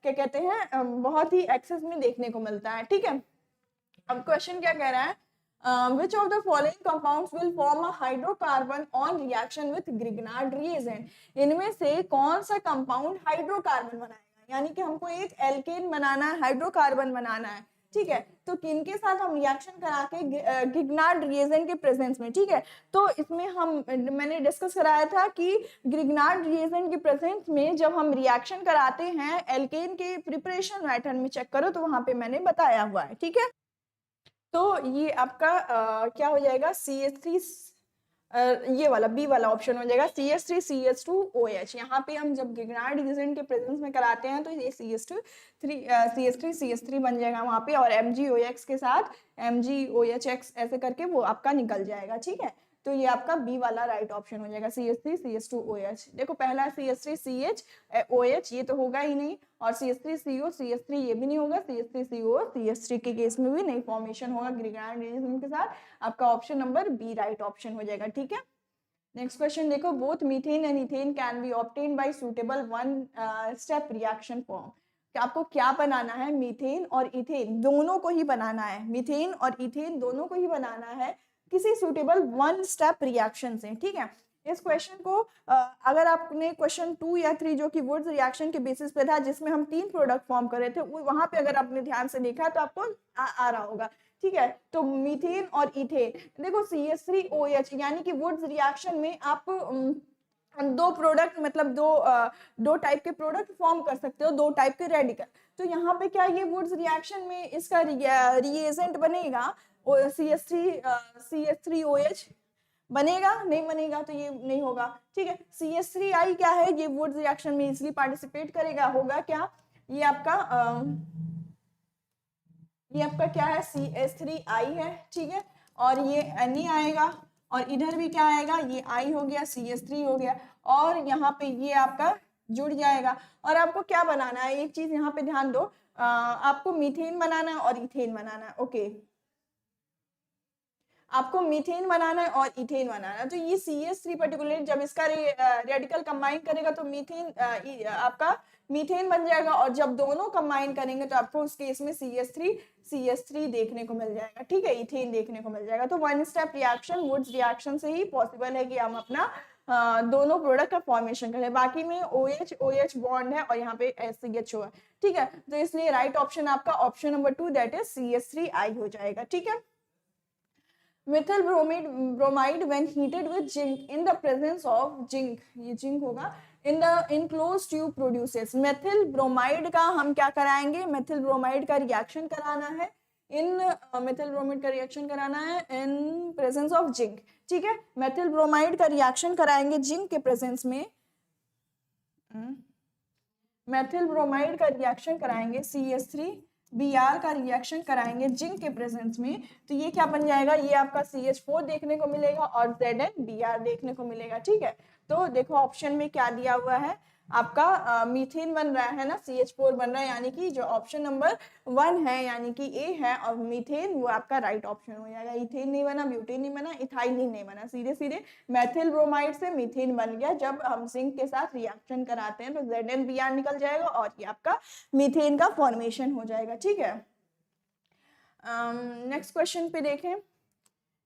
Speaker 1: क्या कहते हैं बहुत ही एक्सेस में देखने को मिलता है, ठीक है। अब क्वेश्चन क्या कह रहा है, which of the following compounds will form a hydrocarbon on reaction with Grignard reagent? इनमें से कौन सा कंपाउंड हाइड्रोकार्बन बनाएगा, यानी कि हमको एक एल्केन बनाना है, हाइड्रोकार्बन बनाना है, ठीक है, तो किनके साथ हम रिएक्शन करा के ग्रिग्नार्ड रिएजेंट के प्रेजेंस में, ठीक है, तो इसमें मैंने डिस्कस कराया था कि ग्रिग्नार्ड रिएजेंट के प्रेजेंस में जब हम रिएक्शन कराते हैं एल्केन के प्रिपरेशन मेथड में चेक करो, तो वहां पे मैंने बताया हुआ है, ठीक है। तो ये आपका क्या हो जाएगा, CH3, ये वाला बी वाला ऑप्शन हो जाएगा, CH3CH2OH। यहाँ पे हम जब ग्रिग्नार्ड रिएजेंट के प्रेजेंस में कराते हैं तो ये CH3 बन जाएगा वहाँ पे, और MgOX के साथ MgOHX ऐसे करके वो आपका निकल जाएगा, ठीक है। तो ये आपका बी वाला राइट ऑप्शन हो जाएगा, CH3CH2OH। देखो पहला CH3CHOH ये तो होगा ही नहीं, और CH3CO CH3 ये भी नहीं होगा, CH3CO CH3 के केस में भी नहीं फॉर्मेशन होगा ग्रिग्नार्ड रिएजेंट के साथ। आपका option number B right option हो जाएगा, ठीक है। नेक्स्ट क्वेश्चन देखो, both methane and ethane can be obtained by suitable one step reaction form. आपको क्या बनाना है, मीथेन और इथेन दोनों को ही बनाना है, मीथेन और इथेन दोनों को ही बनाना है किसी सुटेबल वन स्टेप रिएक्शन से, ठीक है। इस क्वेश्चन को अगर आपने क्वेश्चन 2 या 3 जो कि वुड्स रिएक्शन के बेसिस पे था, जिसमें हम 3 प्रोडक्ट फॉर्म कर रहे थे, वहां पे अगर आपने ध्यान से देखा तो आपको आ रहा होगा, ठीक है। तो मीथेन और इथेन, देखो CH3OH यानी कि वुड्स रिएक्शन में आप दो प्रोडक्ट मतलब दो टाइप के प्रोडक्ट फॉर्म कर सकते हो, दो टाइप के रेडिकल। तो यहाँ पे क्या ये वुड्स रिएक्शन में इसका रिएजेंट बनेगा CH3OH बनेगा, नहीं बनेगा तो ये नहीं होगा, ठीक है। CH3I क्या है, ये वुड्स रिएक्शन में इजीली पार्टिसिपेट करेगा, होगा क्या, ये आपका क्या है, CH3I है, ठीक है, और ये Ne आएगा, और इधर भी क्या आएगा, ये I हो गया, CH3 हो गया, और यहाँ पे ये आपका जुड़ जाएगा। और आपको क्या बनाना है, एक चीज यहाँ पे ध्यान दो, आपको मीथेन बनाना है और इथेन बनाना है, ओके, आपको मीथेन बनाना है और इथेन बनाना है। तो ये CH3 पर्टिकुलर जब इसका रेडिकल कंबाइन करेगा तो मीथेन आपका मीथेन बन जाएगा, और जब दोनों कंबाइन करेंगे तो आपको उस केस में CH3 देखने को मिल जाएगा, ठीक है, इथेन देखने को मिल जाएगा। तो one step reaction Wurtz reaction से ही पॉसिबल है कि हम अपना दोनों प्रोडक्ट का फॉर्मेशन करें, बाकी में OH बॉन्ड है और यहाँ पे SCHO है, ठीक है। तो इसलिए राइट ऑप्शन आपका option number 2 that is CH3I हो जाएगा, ठीक है। methyl bromide when heated with zinc in the presence of zinc, ये zinc होगा, in the enclosed tube produces। methyl bromide का हम क्या कराएंगे, methyl bromide का रिएक्शन कराना है methyl bromide का रिएक्शन कराना है in presence of zinc, ठीक है। methyl bromide का रिएक्शन कराएंगे zinc के प्रेजेंस में, methyl bromide का रिएक्शन कराएंगे CH3Br का रिएक्शन कराएंगे जिंक के प्रेजेंस में, तो ये क्या बन जाएगा, ये आपका CH4 देखने को मिलेगा और ZnBr देखने को मिलेगा, ठीक है। तो देखो ऑप्शन में क्या दिया हुआ है, आपका मीथेन बन रहा है ना, CH4 बन रहा है, यानी कि जो ऑप्शन नंबर 1 है यानी कि ए है, और मीथेन वो आपका राइट ऑप्शन हो जाएगा। इथेन नहीं बना, ब्यूटेन नहीं बना, इथाइलिन नहीं बना, सीधे सीधे मेथिल ब्रोमाइड से मीथेन बन गया। जब हम जिंक के साथ रिएक्शन कराते हैं तो ZnBr निकल जाएगा और ये आपका मीथेन का फॉर्मेशन हो जाएगा, ठीक है। नेक्स्ट क्वेश्चन पे देखें,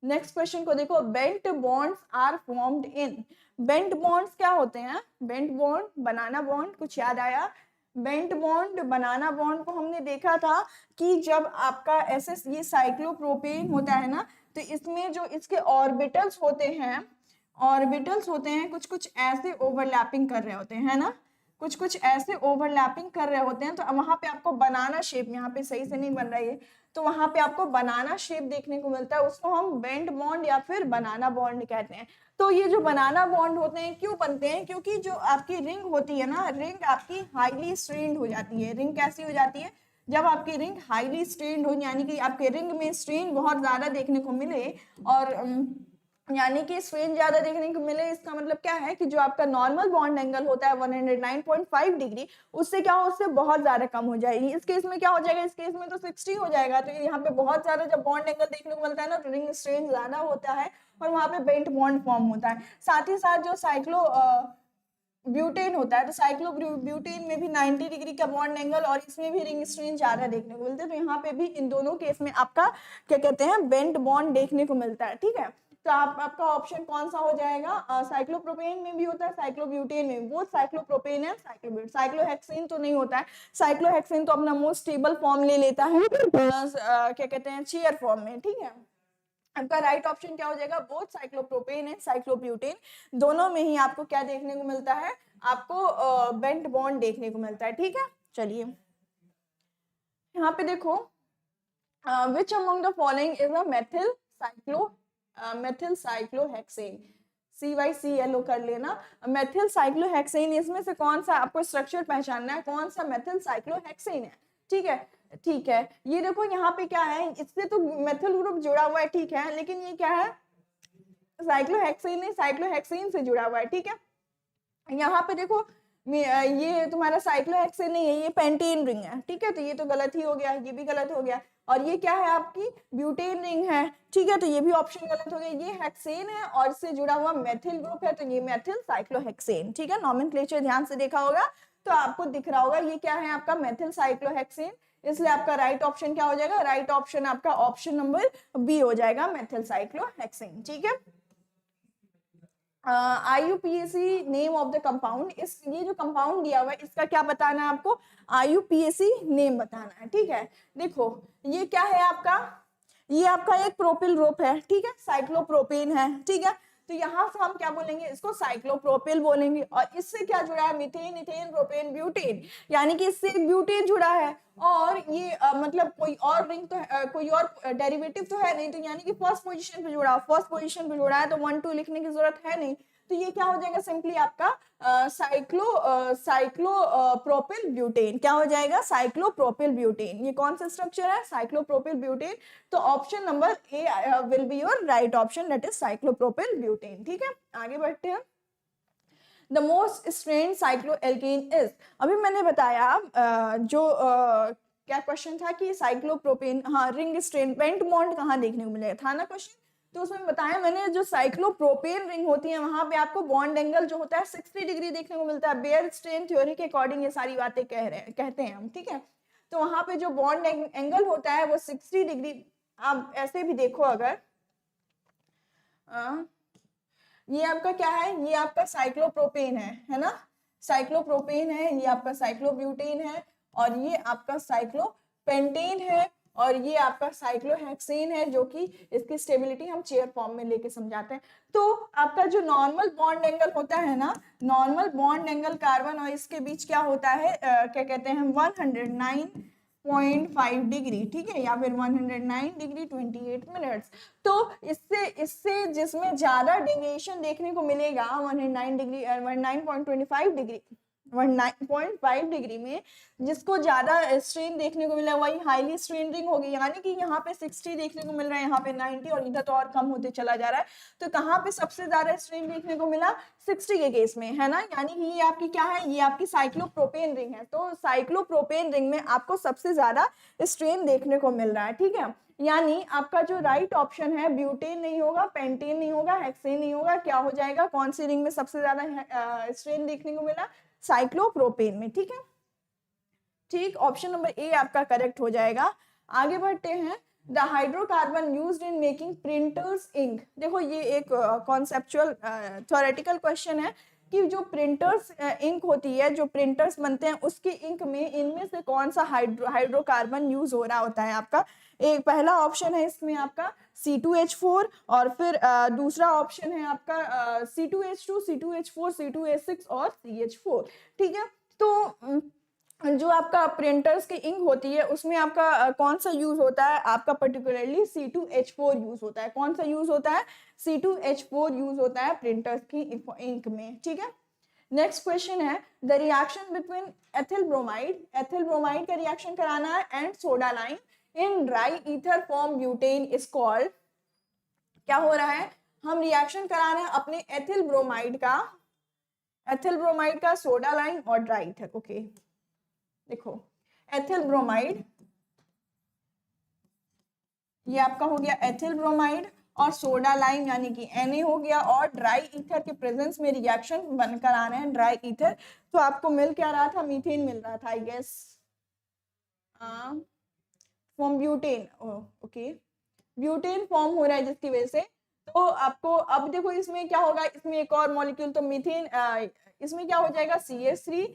Speaker 1: नेक्स्ट क्वेश्चन को देखो, bent bonds are formed in. Bent bonds क्या होते हैं, बेंट बॉन्ड, बनाना बॉन्ड, कुछ याद आया, बेंट बॉन्ड बनाना बॉन्ड को हमने देखा था कि जब आपका ऐसे ये साइक्लोप्रोपेन होता है ना, तो इसमें जो इसके ऑर्बिटल्स होते हैं, कुछ कुछ ऐसे ओवरलैपिंग कर रहे होते हैं, है ना, कुछ कुछ ऐसे ओवरलैपिंग कर रहे होते हैं, तो वहां पे आपको बनाना शेप, यहाँ पे सही से नहीं बन रहा है, तो वहां पे आपको बनाना शेप देखने को मिलता है, उसको हम बेंट बॉन्ड या फिर बनाना बॉन्ड कहते हैं। तो ये जो बनाना बॉन्ड होते हैं क्यों बनते हैं, क्योंकि जो आपकी रिंग होती है ना, रिंग आपकी हाईली स्ट्रेन्ड हो जाती है। रिंग कैसी हो जाती है, जब आपकी रिंग हाईली स्ट्रेन्ड हो, यानी कि आपके रिंग में स्ट्रेन बहुत ज्यादा देखने को मिले, और यानी कि स्ट्रेन ज्यादा देखने को मिले, इसका मतलब क्या है कि जो आपका नॉर्मल बॉन्ड एंगल होता है 109.5 डिग्री, उससे क्या हो, उससे बहुत ज्यादा कम हो जाएगी। इस केस में क्या हो जाएगा, इस केस में तो 60 हो जाएगा। तो यहाँ पे बहुत ज्यादा जब बॉन्ड एंगल देखने को मिलता है ना, तो रिंग स्ट्रेन ज्यादा होता है और वहां पे बेंट बॉन्ड फॉर्म होता है। साथ ही साथ जो ब्यूटेन होता है, तो साइक्लो ब्यूटेन में भी 90 डिग्री का बॉन्ड एंगल और इसमें भी रिंग स्ट्रेन ज्यादा देखने को मिलते हैं। तो यहाँ पे भी इन दोनों केस में आपका क्या कहते हैं, बेंट बॉन्ड देखने को मिलता है। ठीक है, तो आपका ऑप्शन कौन सा हो जाएगा, साइक्लोप्रोपेन में भी होता है, साइक्लोब्यूटेन में, वो साइक्लोप्रोपेन है, साइक्लोब्यूटेन। साइक्लोहेक्सेन तो नहीं होता है, साइक्लोहेक्सेन तो अपना मोस्ट स्टेबल फॉर्म ले लेता है क्या कहते हैं, चेयर फॉर्म में। ठीक है, आपका राइट ऑप्शन क्या हो जाएगा, बोथ साइक्लोप्रोपेन एंड साइक्लोब्यूटेन, दोनों में ही आपको क्या देखने को मिलता है, आपको बेंट बॉन्ड देखने को मिलता है। ठीक है, चलिए यहाँ पे देखो, which among the following is a methyl cyclohexane, CYCLO कर लेना, मेथिल साइक्लोहेक्सेन, इसमें से कौन सा आपको स्ट्रक्चर पहचानना है, कौन सा मेथिल साइक्लोहेक्सेन है। ठीक है, ठीक है, ये देखो यहाँ पे क्या है, इससे तो मेथिल ग्रुप जुड़ा हुआ है, ठीक है, लेकिन ये क्या है, साइक्लोहेक्सेन नहीं, साइक्लोहेक्सेन से जुड़ा हुआ है। ठीक है, यहाँ पे देखो ये तुम्हारा साइक्लोहेक्सेन नहीं है, ये पेंटेन रिंग है। ठीक है, तो ये तो गलत ही हो गया, ये भी गलत हो गया, और ये क्या है आपकी ब्यूटेन रिंग है। ठीक है, तो ये भी ऑप्शन गलत हो गया, ये हेक्सेन है और इससे जुड़ा हुआ मेथिल ग्रुप है, तो ये मेथिल साइक्लोहेक्सेन। ठीक है, नॉमेनक्लेचर ध्यान से देखा होगा तो आपको दिख रहा होगा, ये क्या है आपका मेथिल साइक्लोहेक्सेन, इसलिए आपका राइट ऑप्शन क्या हो जाएगा, राइट ऑप्शन आपका ऑप्शन नंबर बी हो जाएगा, मेथिल साइक्लोहेक्सेन। ठीक है, IUPAC name of the compound, इस ये जो कंपाउंड दिया हुआ है इसका क्या बताना है आपको, IUPAC नेम बताना है। ठीक है, देखो ये क्या है आपका, ये आपका एक प्रोपिल ग्रुप है। ठीक है, साइक्लोप्रोपेन है। ठीक है, तो यहाँ से हम क्या बोलेंगे, इसको साइक्लोप्रोपिल बोलेंगे, और इससे क्या जुड़ा है, मीथेन, इथेन, प्रोपेन, ब्यूटेन, यानी कि इससे एक ब्यूटेन जुड़ा है, और ये मतलब कोई और रिंग तो कोई और डेरिवेटिव तो है नहीं, तो यानी कि फर्स्ट पोजीशन पे जुड़ा, फर्स्ट पोजीशन पे जुड़ा है, तो 1 2 लिखने की जरूरत है नहीं, तो ये क्या हो जाएगा, सिंपली आपका साइक्लो प्रोपिल ब्यूटेन, क्या हो जाएगा, साइक्लोप्रोपिल ब्यूटेन। ये कौन सा स्ट्रक्चर है, साइक्लोप्रोपिल ब्यूटेन, तो option number A will be your right option, that is cyclopropyl butane. ठीक है, आगे बढ़ते हैं। The most strain cycloalkane is, अभी मैंने बताया क्या क्वेश्चन था कि साइक्लोप्रोपेन, हाँ रिंग स्ट्रेन बेंट बॉन्ड कहाँ देखने को मिलेगा था ना क्वेश्चन, तो उसमें बताया मैंने, जो साइक्लोप्रोपेन रिंग होती है वहां पे आपको बॉन्ड एंगल जो होता है 60 डिग्री देखने को मिलता है, बेयर स्ट्रेन थ्योरी के अकॉर्डिंग ये सारी बातें कहते हैं हम। ठीक है, तो वहां पे जो बॉन्ड एंगल होता है वो 60 डिग्री, आप ऐसे भी देखो अगर ये आपका क्या है, ये आपका साइक्लोप्रोपेन है ना, साइक्लोप्रोपेन है, ये आपका साइक्लोब्यूटेन है, और ये आपका साइक्लोपेंटेन है, और ये आपका साइक्लोहेक्सेन है, जो कि इसकी स्टेबिलिटी हम चेयर फॉर्म में लेके समझाते हैं। तो आपका जो नॉर्मल बॉन्ड एंगल होता है ना, नॉर्मल बॉन्ड एंगल कार्बन और इसके बीच क्या होता है, क्या कहते हैं, 109.5 डिग्री। ठीक है, या फिर 109 डिग्री 28 मिनट्स। तो इससे इससे जिसमें ज्यादा डेविएशन देखने को मिलेगा 109 डिग्री 19.25 डिग्री 19.5 डिग्री में जिसको ज्यादा स्ट्रेन देखने को मिला वही हाईली स्ट्रेन रिंग होगी, यानी कि यहाँ पे 60 देखने को मिल रहा है, यहाँ पे 90, और इधर तो और कम होते चला जा रहा है। तो कहाँ पे सबसे ज्यादा स्ट्रेन देखने को मिला, 60 के केस में, है ना, यानी कि ये आपकी क्या है, ये आपकी साइक्लोप्रोपेन रिंग है, तो साइक्लोप्रोपेन रिंग में आपको सबसे ज्यादा स्ट्रेन देखने को मिल रहा है। ठीक है, यानी आपका जो राइट ऑप्शन है, ब्यूटेन नहीं होगा, पेंटेन नहीं होगा, हेक्सेन नहीं होगा, क्या हो जाएगा, कौन सी रिंग में सबसे ज्यादा स्ट्रेन देखने को मिला, साइक्लोप्रोपेन में। ठीक है, ठीक, ऑप्शन नंबर ए आपका करेक्ट हो जाएगा। आगे बढ़ते हैं, the hydrocarbon used in making printers ink, देखो ये एक कॉन्सेप्चुअल थ्योरेटिकल क्वेश्चन है कि जो प्रिंटर्स इंक होती है, जो प्रिंटर्स बनते हैं उसकी इंक में इनमें से कौन सा हाइड्रोकार्बन यूज हो रहा होता है आपका, एक पहला ऑप्शन है इसमें आपका C2H4, और फिर दूसरा ऑप्शन है आपका C2H2, C2H4, C2H6 और CH4। ठीक है, तो जो आपका प्रिंटर्स की इंक होती है उसमें आपका कौन सा यूज होता है, आपका पर्टिकुलरली C2H4 यूज होता है। कौन सा यूज होता है, C2H4 यूज होता है प्रिंटर्स की इंक में। ठीक है, नेक्स्ट क्वेश्चन है, the reaction between ethyl bromide का रिएक्शन कराना है and soda lime in dry ether form butane is called, क्या हो रहा है, हम रिएक्शन करा रहे हैं अपने एथिल ब्रोमाइड का सोडा लाइम और ड्राई ईथर। ओके, देखो एथिल ब्रोमाइड, ये आपका हो गया एथिल ब्रोमाइड, और सोडा लाइम यानी कि Na हो गया, और ड्राई ईथर के प्रेजेंस में रिएक्शन बनकर आ रहे हैं ड्राई ईथर, तो आपको मिल क्या रहा था, मीथेन मिल रहा था I guess, form butane, okay butane form हो रहा है जिसकी वजह से। तो आपको अब देखो इसमें क्या होगा, इसमें एक और मॉलिक्यूल, तो मीथेन इसमें क्या हो जाएगा, CH3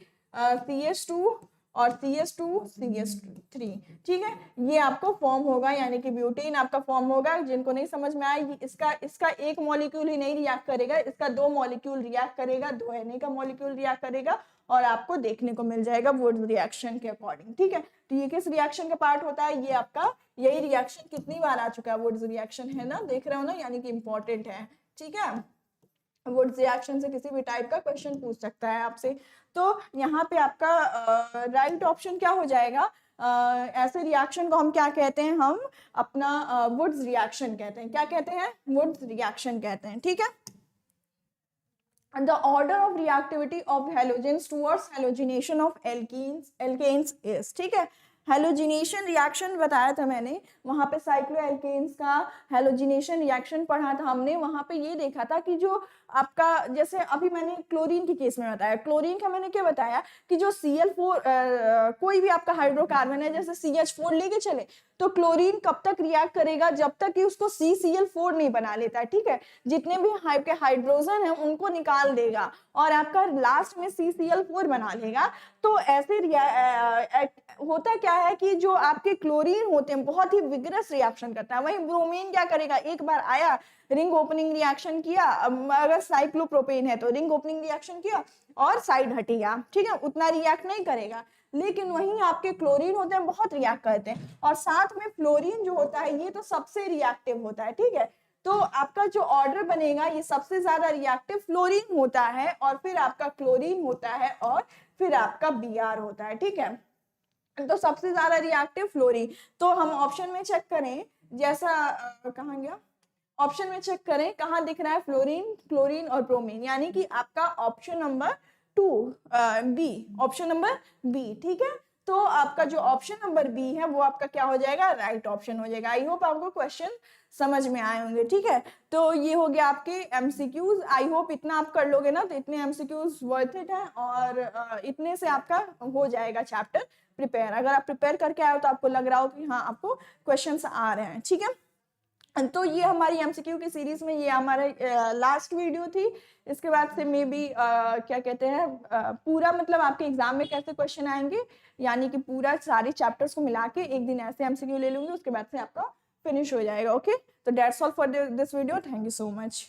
Speaker 1: CH2 और CH2 CH3, ठीक है, ये आपको फॉर्म होगा, यानी कि ब्यूटेन आपका फॉर्म होगा। जिनको नहीं समझ में आए, इसका एक मॉलिक्यूल ही नहीं रिएक्ट करेगा, इसका 2 मॉलिक्यूल रिएक्ट करेगा, 2 Na का मॉलिक्यूल रिएक्ट करेगा, और आपको देखने को मिल जाएगा वुड्स रिएक्शन के अकॉर्डिंग, ठीक है। तो ये किस रिएक्शन का पार्ट होता है, ये आपका यही रिएक्शन कितनी बार आ चुका है, वुड्स रिएक्शन है ना, देख रहे हो ना, यानी कि इंपॉर्टेंट है, ठीक है। वुड्स रिएक्शन से किसी भी टाइप का क्वेश्चन पूछ सकता है आपसे। तो यहाँ पे आपका राइट ऑप्शन क्या हो जाएगा, ऐसे रिएक्शन को हम क्या कहते हैं, हम अपना वुड्स रिएक्शन कहते हैं, क्या कहते हैं, वुड्स रिएक्शन कहते हैं, ठीक है। The order of reactivity of halogens towards halogenation of alkanes is, ठीक है। हेलोजिनेशन रिएक्शन बताया था मैंने, वहां पे साइक्लोएल्केन्स का हेलोजिनेशन रिएक्शन पढ़ा था हमने, वहां पे ये देखा था कि जो आपका, जैसे अभी मैंने क्लोरीन के केस में बताया, क्लोरीन का मैंने क्या बताया कि जो Cl4 कोई भी आपका हाइड्रोकार्बन है, जैसे CH4 लेके चले, तो क्लोरीन कब तक रिएक्ट करेगा, जब तक कि उसको CCl4 नहीं बना लेता है, ठीक है, जितने भी आपके हाइड्रोजन है उनको निकाल देगा और आपका लास्ट में CCl4 बना लेगा। तो ऐसे होता क्या है कि जो आपके क्लोरीन होते हैं बहुत ही विगरस रिएक्शन करता है, वहीं ब्रोमीन क्या करेगा, एक बार आया रिंग ओपनिंग रिएक्शन किया, अगर साइक्लोप्रोपेन है तो रिंग ओपनिंग रिएक्शन किया और साइड हट गया, ठीक है, उतना रिएक्ट नहीं करेगा। लेकिन वहीं आपके क्लोरीन होते हैं बहुत रिएक्ट करते हैं, और साथ में फ्लोरीन जो होता है ये तो सबसे रिएक्टिव होता है, ठीक है। तो आपका जो ऑर्डर बनेगा, ये सबसे ज्यादा रिएक्टिव फ्लोरीन होता है, और फिर आपका क्लोरीन होता है, और फिर आपका Br होता है, ठीक है। तो सबसे ज्यादा रिएक्टिव फ्लोरीन। तो हम ऑप्शन में चेक करें, जैसा कहाँ गया, ऑप्शन में चेक करें कहाँ दिख रहा है, फ्लोरीन, क्लोरीन और ब्रोमीन, यानी कि आपका option number 2 B, option number B, ठीक है। तो आपका जो ऑप्शन नंबर बी है वो आपका क्या हो जाएगा, राइट ऑप्शन हो जाएगा। आई होप आपको क्वेश्चन समझ में आए होंगे, ठीक है। तो ये हो गया आपके एमसीक्यूज, आई होप इतना आप कर लोगे ना, तो इतने एमसीक्यूज वर्थ इट है, और इतने से आपका हो जाएगा चैप्टर प्रिपेयर। अगर आप प्रिपेयर करके आए हो तो आपको लग रहा हो कि हाँ आपको क्वेश्चंस आ रहे हैं, ठीक है। तो ये हमारी एमसीक्यू की सीरीज में ये हमारे लास्ट वीडियो थी। इसके बाद से मे बी क्या कहते हैं पूरा मतलब आपके एग्जाम में कैसे क्वेश्चन आएंगे, यानी कि पूरा सारे चैप्टर्स को मिला के एक दिन ऐसे एमसीक्यू ले लूंगी, उसके बाद से आपका फिनिश हो जाएगा। ओके, तो that's all for this video, thank you so much.